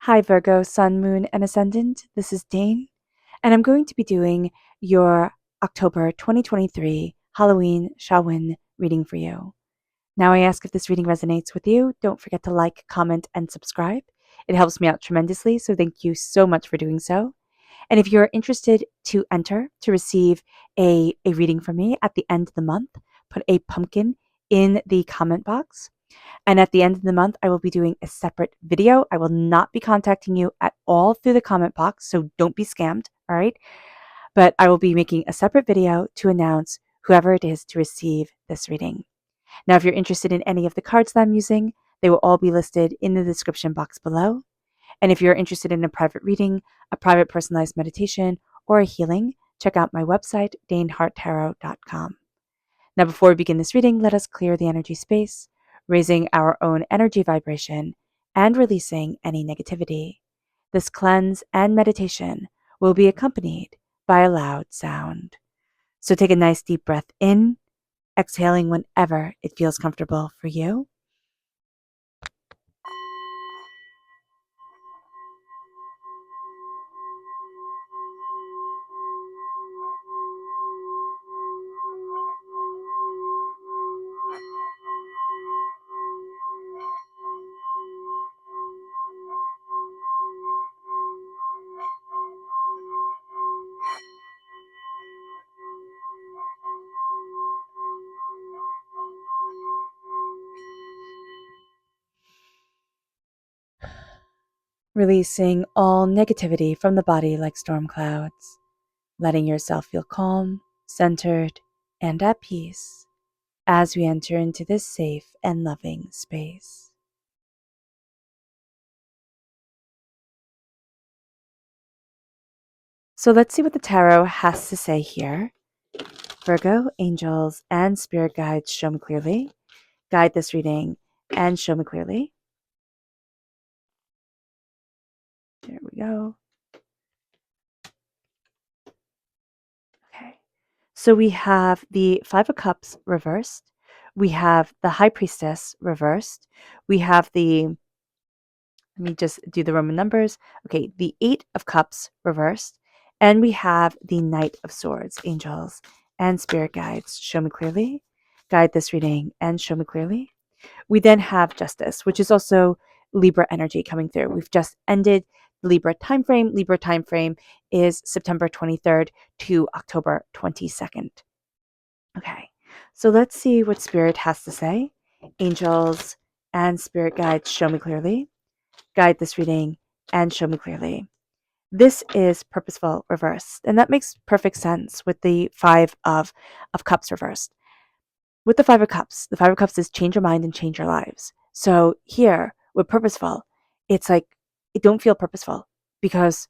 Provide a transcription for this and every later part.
Hi, Virgo, Sun, Moon, and Ascendant. This is Dane, and I'm going to be doing your October 2023 Halloween Samhain reading for you. Now, I ask if this reading resonates with you. Don't forget to like, comment, and subscribe. It helps me out tremendously, so thank you so much for doing so. And if you're interested to enter to receive a reading from me at the end of the month, put a pumpkin in the comment box. And at the end of the month, I will be doing a separate video. I will not be contacting you at all through the comment box, so don't be scammed, all right? But I will be making a separate video to announce whoever it is to receive this reading. Now, if you're interested in any of the cards that I'm using, they will all be listed in the description box below. And if you're interested in a private reading, a private personalized meditation, or a healing, check out my website, daneharttarot.com. Now, before we begin this reading, let us clear the energy space, raising our own energy vibration and releasing any negativity. This cleanse and meditation will be accompanied by a loud sound. So take a nice deep breath in, exhaling whenever it feels comfortable for you. Releasing all negativity from the body like storm clouds, letting yourself feel calm, centered, and at peace as we enter into this safe and loving space. So let's see what the tarot has to say here. Virgo, angels, and spirit guides, show me clearly. Guide this reading and show me clearly. There we go. Okay. So we have the Five of Cups reversed. We have the High Priestess reversed. We have let me just do the Roman numbers. Okay, the Eight of Cups reversed. And we have the Knight of Swords, angels, and spirit guides, show me clearly. Guide this reading and show me clearly. We then have Justice, which is also Libra energy coming through. We've just ended the Libra time frame. Libra time frame is September 23rd to October 22nd. Okay, so let's see what Spirit has to say. Angels and Spirit guides, show me clearly. Guide this reading and show me clearly. This is purposeful reversed, and that makes perfect sense with the Five of Cups reversed. With the Five of Cups is change your mind and change your lives. So here with purposeful, it's like it don't feel purposeful because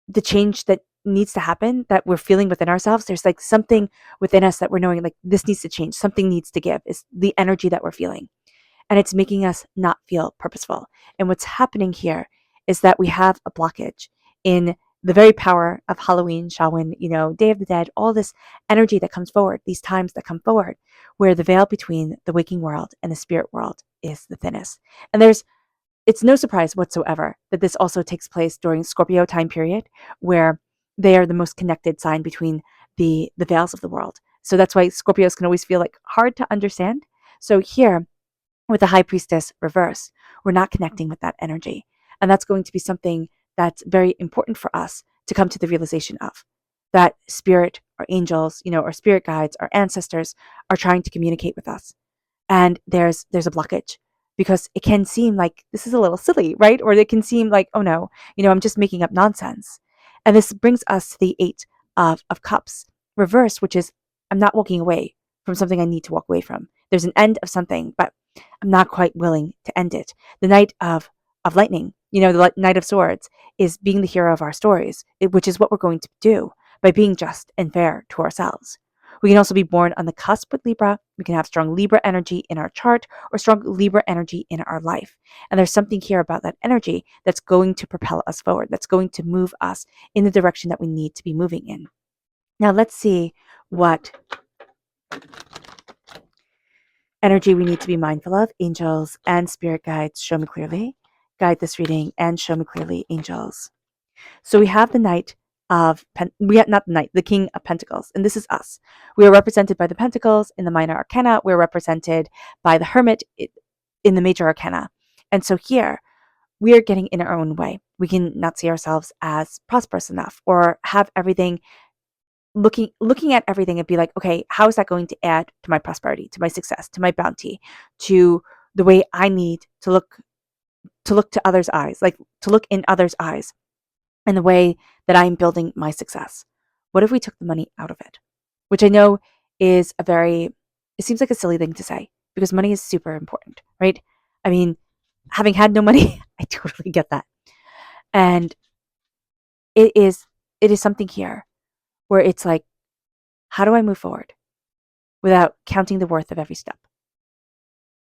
the change that needs to happen that we're feeling within ourselves, there's like something within us that we're knowing like this needs to change, something needs to give, is the energy that we're feeling. And it's making us not feel purposeful. And what's happening here is that we have a blockage in the very power of Halloween, Samhain, Day of the Dead, all this energy that comes forward, these times that come forward, where the veil between the waking world and the spirit world is the thinnest. And it's no surprise whatsoever that this also takes place during Scorpio time period, where they are the most connected sign between the veils of the world. So that's why Scorpios can always feel like hard to understand. So here, with the High Priestess reverse, we're not connecting with that energy. And that's going to be something that's very important for us to come to the realization of. That spirit or angels, or spirit guides, our ancestors are trying to communicate with us. And there's a blockage because it can seem like this is a little silly, right? Or it can seem like, oh no, I'm just making up nonsense. And this brings us to the Eight of Cups reverse, which is I'm not walking away from something I need to walk away from. There's an end of something, but I'm not quite willing to end it. The Knight of Lightning, the Knight of Swords, is being the hero of our stories, which is what we're going to do by being just and fair to ourselves. We can also be born on the cusp with Libra. We can have strong Libra energy in our chart or strong Libra energy in our life. And there's something here about that energy that's going to propel us forward, that's going to move us in the direction that we need to be moving in. Now let's see what energy we need to be mindful of. Angels and spirit guides, show me clearly. guide this reading and show me clearly, angels. So we have the Knight of not the Knight, the King of Pentacles, and this is us. We are represented by the Pentacles in the Minor Arcana. We're represented by the Hermit in the Major Arcana. And so here, we are getting in our own way. We can not see ourselves as prosperous enough, or have everything looking at everything and be like, okay, how is that going to add to my prosperity, to my success, to my bounty, to the way I need to look to others' eyes, like to look in others' eyes, and the way that I'm building my success. What if we took the money out of it? Which I know is it seems like a silly thing to say, because money is super important, right? I mean, having had no money, I totally get that. And it is something here where it's like, how do I move forward without counting the worth of every step?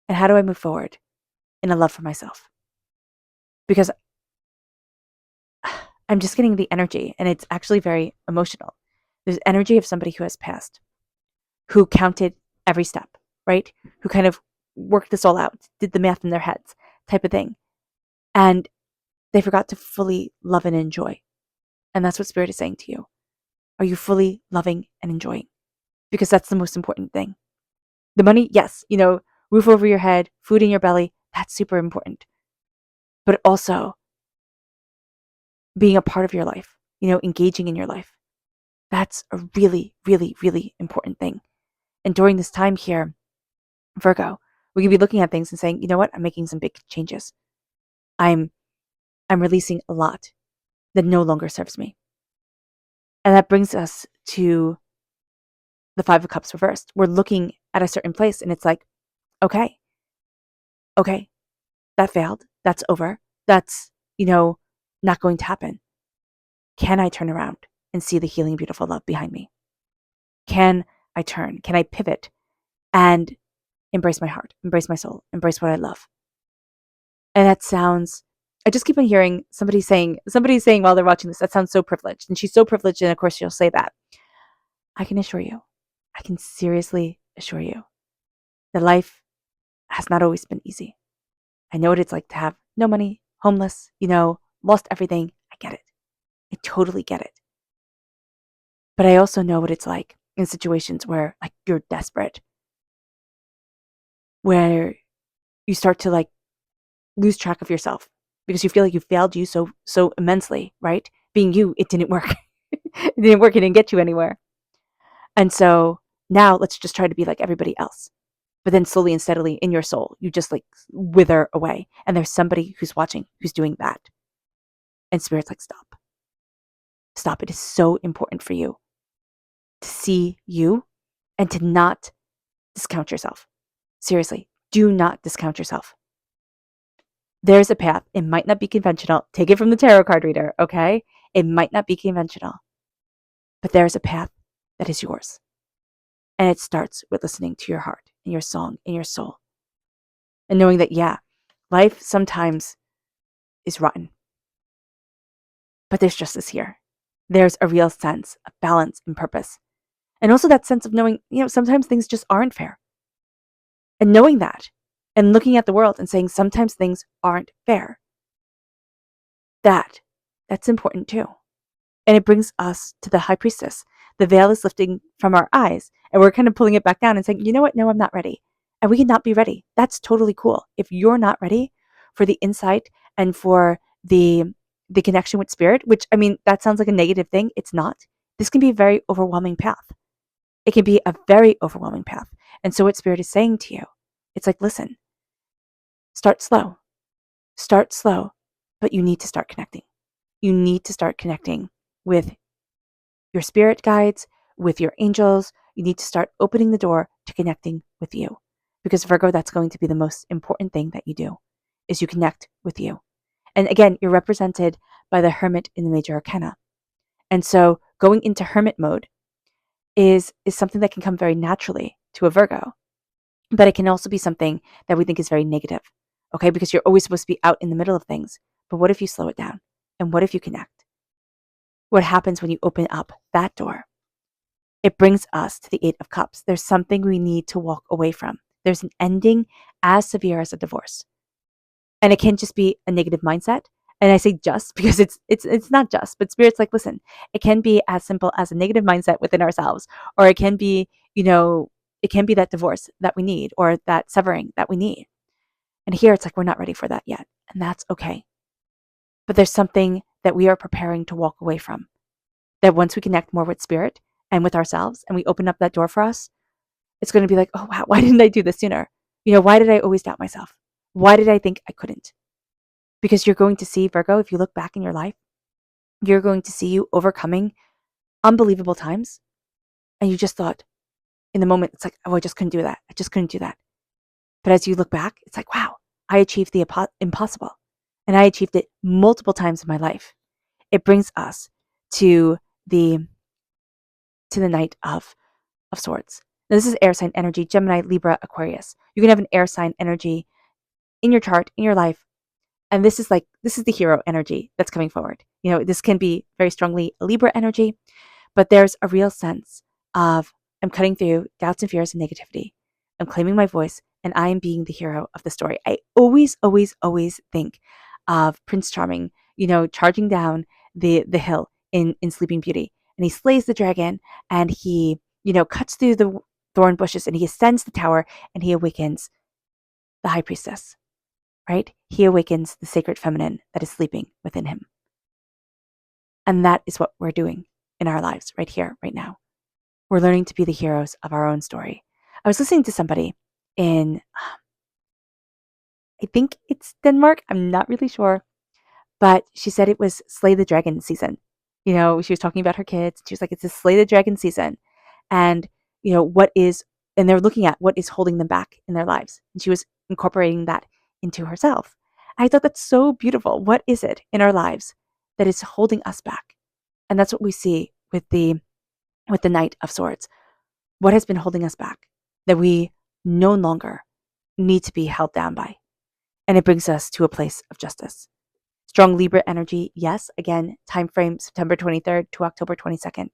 And how do I move forward in a love for myself? Because I'm just getting the energy, and it's actually very emotional. There's energy of somebody who has passed, who counted every step, right? Who kind of worked this all out, did the math in their heads, type of thing. And they forgot to fully love and enjoy. And that's what Spirit is saying to you. Are you fully loving and enjoying? Because that's the most important thing. The money, yes, roof over your head, food in your belly, that's super important. But also being a part of your life, engaging in your life. That's a really, really, really important thing. And during this time here, Virgo, we can be looking at things and saying, you know what, I'm making some big changes. I'm releasing a lot that no longer serves me. And that brings us to the Five of Cups reversed. We're looking at a certain place and it's like, okay, that failed. That's over. That's, not going to happen. Can I turn around and see the healing, beautiful love behind me? Can I turn? Can I pivot and embrace my heart, embrace my soul, embrace what I love? And that sounds, I just keep on hearing somebody saying while they're watching this, that sounds so privileged. And she's so privileged. And of course she'll say that. I can seriously assure you that life has not always been easy. I know what it's like to have no money, homeless, lost everything. I get it. I totally get it. But I also know what it's like in situations where like you're desperate, where you start to like lose track of yourself because you feel like you failed you so immensely, right? Being you, it didn't work. It didn't work. It didn't get you anywhere. And so now let's just try to be like everybody else. But then slowly and steadily in your soul, you just like wither away. And there's somebody who's watching, who's doing that. And Spirit's like, stop. Stop. It is so important for you to see you and to not discount yourself. Seriously, do not discount yourself. There's a path. It might not be conventional. Take it from the tarot card reader, okay? It might not be conventional. But there's a path that is yours. And it starts with listening to your heart and your song and your soul. And knowing that, yeah, life sometimes is rotten. But there's justice here. There's a real sense of balance and purpose. And also that sense of knowing, sometimes things just aren't fair. And knowing that and looking at the world and saying sometimes things aren't fair. That's important too. And it brings us to the High Priestess. The veil is lifting from our eyes and we're kind of pulling it back down and saying, you know what? No, I'm not ready. And we can not be ready. That's totally cool. If you're not ready for the insight and for the connection with Spirit, which I mean, that sounds like a negative thing. It's not. This can be a very overwhelming path. It can be a very overwhelming path. And so what Spirit is saying to you, it's like, listen, start slow, but you need to start connecting. You need to start connecting with your spirit guides, with your angels. You need to start opening the door to connecting with you. Because Virgo, that's going to be the most important thing that you do, is you connect with you. And again, you're represented by the Hermit in the Major Arcana. And so going into Hermit mode is something that can come very naturally to a Virgo. But it can also be something that we think is very negative, okay? Because you're always supposed to be out in the middle of things. But what if you slow it down? And what if you connect? What happens when you open up that door? It brings us to the Eight of Cups. There's something we need to walk away from. There's an ending as severe as a divorce. And it can just be a negative mindset. And I say just because it's not just, but Spirit's like, listen, it can be as simple as a negative mindset within ourselves, or it can be, it can be that divorce that we need, or that severing that we need. And here it's like we're not ready for that yet, and that's okay. But there's something that we are preparing to walk away from. That once we connect more with Spirit and with ourselves, and we open up that door for us, it's going to be like, oh wow, why didn't I do this sooner? Why did I always doubt myself? Why did I think I couldn't? Because you're going to see, Virgo, if you look back in your life, you're going to see you overcoming unbelievable times. And you just thought in the moment, it's like, oh, I just couldn't do that. I just couldn't do that. But as you look back, it's like, wow, I achieved the impossible. And I achieved it multiple times in my life. It brings us to the Knight of Swords. Now, this is air sign energy, Gemini, Libra, Aquarius. You can have an air sign energy in your chart, in your life. And this is the hero energy that's coming forward. This can be very strongly a Libra energy, but there's a real sense of I'm cutting through doubts and fears and negativity. I'm claiming my voice, and I am being the hero of the story. I always, always, always think of Prince Charming, charging down the hill in Sleeping Beauty. And he slays the dragon, and he, cuts through the thorn bushes, and he ascends the tower, and he awakens the high priestess, right? He awakens the sacred feminine that is sleeping within him. And that is what we're doing in our lives right here, right now. We're learning to be the heroes of our own story. I was listening to somebody in, I think it's Denmark. I'm not really sure. But she said it was Slay the Dragon season. She was talking about her kids. She was like, it's a Slay the Dragon season. And, and they're looking at what is holding them back in their lives. And she was incorporating that into herself. I thought that's so beautiful. What is it in our lives that is holding us back? And that's what we see with the Knight of Swords. What has been holding us back that we no longer need to be held down by? And it brings us to a place of justice. Strong Libra energy, yes. Again, time frame September 23rd to October 22nd.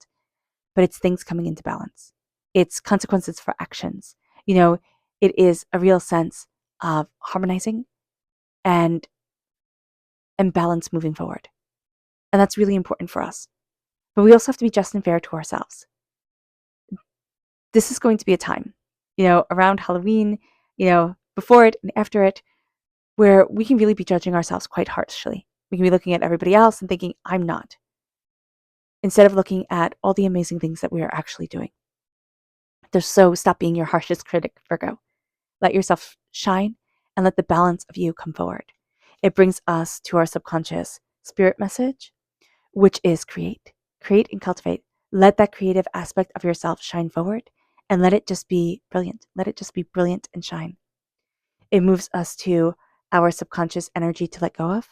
But it's things coming into balance. It's consequences for actions. It is a real sense of harmonizing and balance moving forward. And that's really important for us. But we also have to be just and fair to ourselves. This is going to be a time, around Halloween, before it and after it, where we can really be judging ourselves quite harshly. We can be looking at everybody else and thinking, I'm not, instead of looking at all the amazing things that we are actually doing. So stop being your harshest critic, Virgo. Let yourself shine and let the balance of you come forward. It brings us to our subconscious spirit message, which is create and cultivate. Let that creative aspect of yourself shine forward and let it just be brilliant. Let it just be brilliant and shine. It moves us to our subconscious energy to let go of.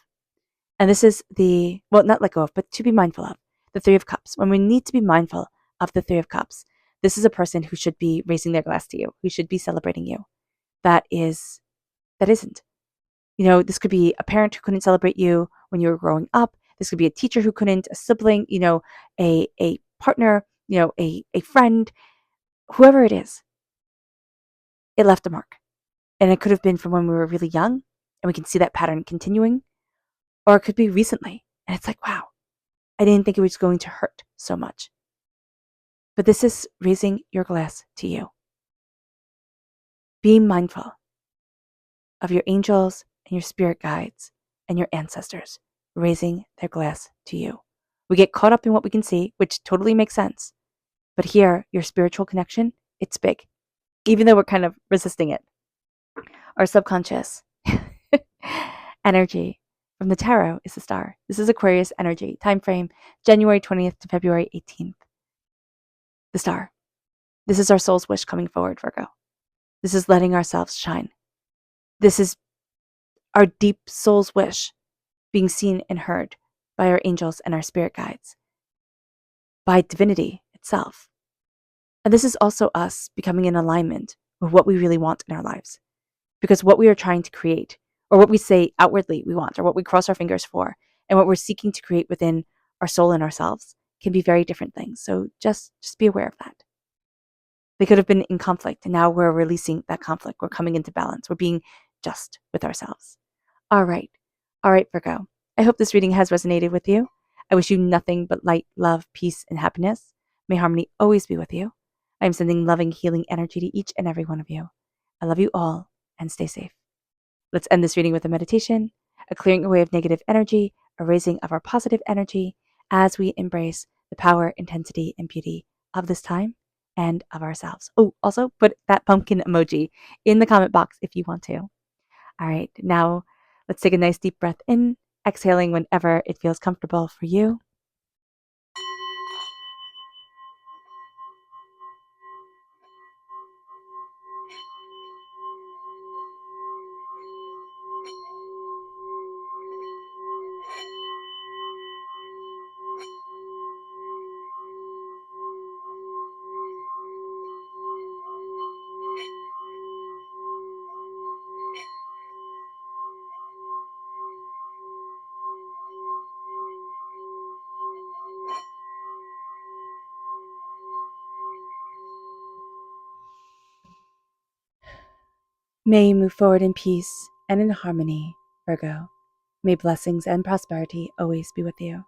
And this is not let go of, but to be mindful of the Three of Cups. When we need to be mindful of the Three of Cups, this is a person who should be raising their glass to you, who should be celebrating you. That isn't. This could be a parent who couldn't celebrate you when you were growing up. This could be a teacher who couldn't, a sibling, a partner, a friend, whoever it is. It left a mark. And it could have been from when we were really young, and we can see that pattern continuing, or it could be recently. And it's like, wow, I didn't think it was going to hurt so much. But this is raising your glass to you. Be mindful of your angels and your spirit guides and your ancestors raising their glass to you. We get caught up in what we can see, which totally makes sense. But here, your spiritual connection, it's big, even though we're kind of resisting it. Our subconscious energy from the tarot is the star. This is Aquarius energy. Time frame, January 20th to February 18th. The star. This is our soul's wish coming forward, Virgo. This is letting ourselves shine. This is our deep soul's wish being seen and heard by our angels and our spirit guides, by divinity itself. And this is also us becoming in alignment with what we really want in our lives. Because what we are trying to create, or what we say outwardly we want, or what we cross our fingers for, and what we're seeking to create within our soul and ourselves can be very different things. So just be aware of that. They could have been in conflict, and now we're releasing that conflict. We're coming into balance. We're being just with ourselves. All right. All right, Virgo. I hope this reading has resonated with you. I wish you nothing but light, love, peace, and happiness. May harmony always be with you. I am sending loving, healing energy to each and every one of you. I love you all and stay safe. Let's end this reading with a meditation, a clearing away of negative energy, a raising of our positive energy as we embrace the power, intensity, and beauty of this time and of ourselves. Oh, also put that pumpkin emoji in the comment box if you want to. All right, now let's take a nice deep breath in, exhaling whenever it feels comfortable for you. May you move forward in peace and in harmony, Virgo. May blessings and prosperity always be with you.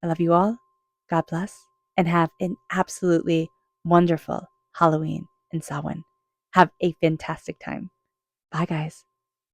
I love you all. God bless. And have an absolutely wonderful Halloween and Samhain. Have a fantastic time. Bye, guys.